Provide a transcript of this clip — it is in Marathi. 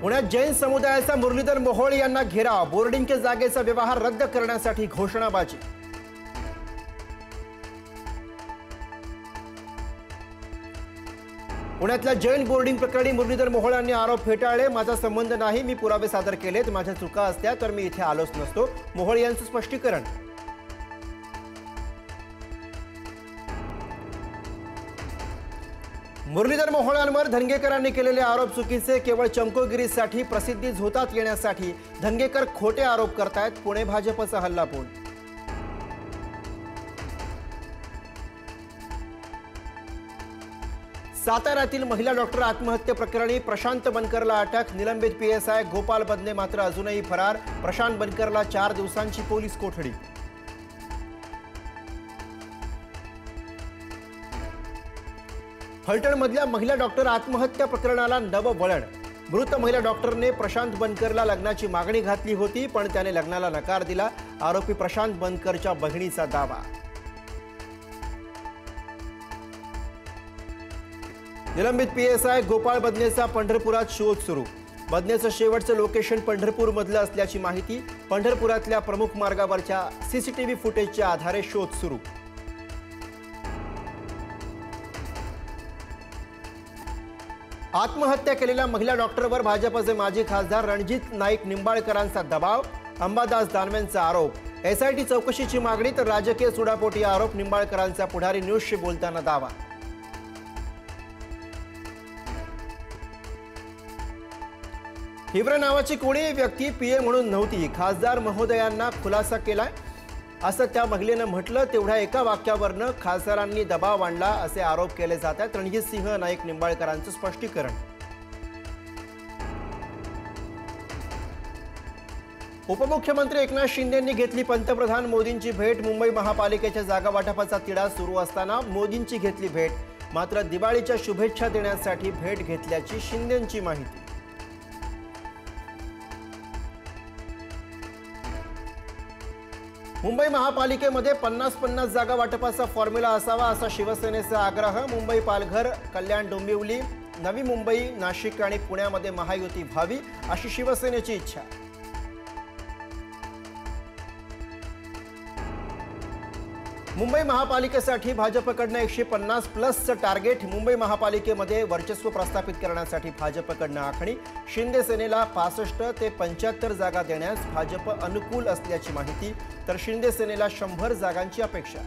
पुण्यात जैन समुदायाचा मुरलीधर मोहोळ यांना घेराव, बोर्डिंग के जागेचा व्यवहार रद्द करण्यासाठी घोषणाबाजी। पुण्यातल्या जैन बोर्डिंग प्रकरणी मुरलीधर मोहोळ यांनी आरोप फेटाळले। माझा संबंध नाही, मी पुरावे सादर केलेत, माझ्या चुका असत्या तर मी इथे आलोच नसतो, मोहोळ यांचं स्पष्टीकरण। मुरलीधर मोहोळांवर धनगेकरांनी केलेले आरोप चुकीचे, केवळ चमकोगिरीसाठी, प्रसिद्धी झोतात येण्यासाठी धनगेकर खोटे आरोप करतायत। पुणे भाजपचा हल्लाबोल। साताऱ्यातील महिला डॉक्टर आत्महत्या प्रकरणी प्रशांत बनकरला अटक, निलंबित पीएसआय गोपाल बदने मात्र अजूनही फरार। प्रशांत बनकरला 4 दिवसांची पोलीस कोठडी। फलटणमधल्या महिला डॉक्टर आत्महत्या प्रकरणाला नवं वळण। मृत महिला डॉक्टरने प्रशांत बनकरला लग्नाची मागणी घातली होती, पण त्याने लग्नाला नकार दिला। आरोपी प्रशांत बनकरच्या बहिणीचा दावा। निलंबित पीएसआय गोपाळ बदनेचा पंढरपुरात शोध सुरू। बदनेचं शेवटचं लोकेशन पंढरपूरमधलं असल्याची माहिती। पंढरपुरातल्या प्रमुख मार्गावरच्या सीसीटीव्ही फुटेजच्या आधारे शोध सुरू। आत्महत्या केलेल्या महिला डॉक्टरवर भाजपचे माजी खासदार रणजित नाईक निंबाळकरांचा दबाव। अंबादास दानवेंचा आरोप। एसआयटी चौकशीची मागणी तर राजकीय सुडापोटी आरोप। निंबाळकरांचा पुढारी न्यूजशी बोलताना दावा। हिवरे नावाची कोणीही व्यक्ती पीए म्हणून नव्हती, खासदार महोदयांना खुलासा केलाय असं त्या महिलेनं म्हटलं। तेवढ्या एका वाक्यावरनं खासदारांनी दबाव आणला असे आरोप केले जात आहेत। रणजित सिंह नाईक निंबाळकरांचं स्पष्टीकरण। उपमुख्यमंत्री एकनाथ शिंदेंनी घेतली पंतप्रधान मोदींची भेट। मुंबई महापालिकेच्या जागा वाटपाचा तिढा सुरू असताना मोदींची घेतली भेट, मात्र दिवाळीच्या शुभेच्छा देण्यासाठी भेट घेतल्याची शिंदेंची माहिती। मुंबई महापालिकेमध्ये 50-50 जागा वाटपाचा फॉर्म्युला असावा असा शिवसेनेचा आग्रह। मुंबई, पालघर, कल्याण, डोंबिवली, नवी मुंबई, नाशिक आणि पुण्यामध्ये महायुती व्हावी अशी शिवसेनेची इच्छा। मुंबई महापालिकेसाठी भाजपकडनं 150+ टार्गेट। मुंबई महापालिकेमध्ये वर्चस्व प्रस्थापित करण्यासाठी भाजपकडनं आखणी। शिंदे सेनेला 65 ते 75 जागा देण्यास भाजप अनुकूल असल्याची माहिती, तर शिंदे सेनेला 100 जागांची अपेक्षा।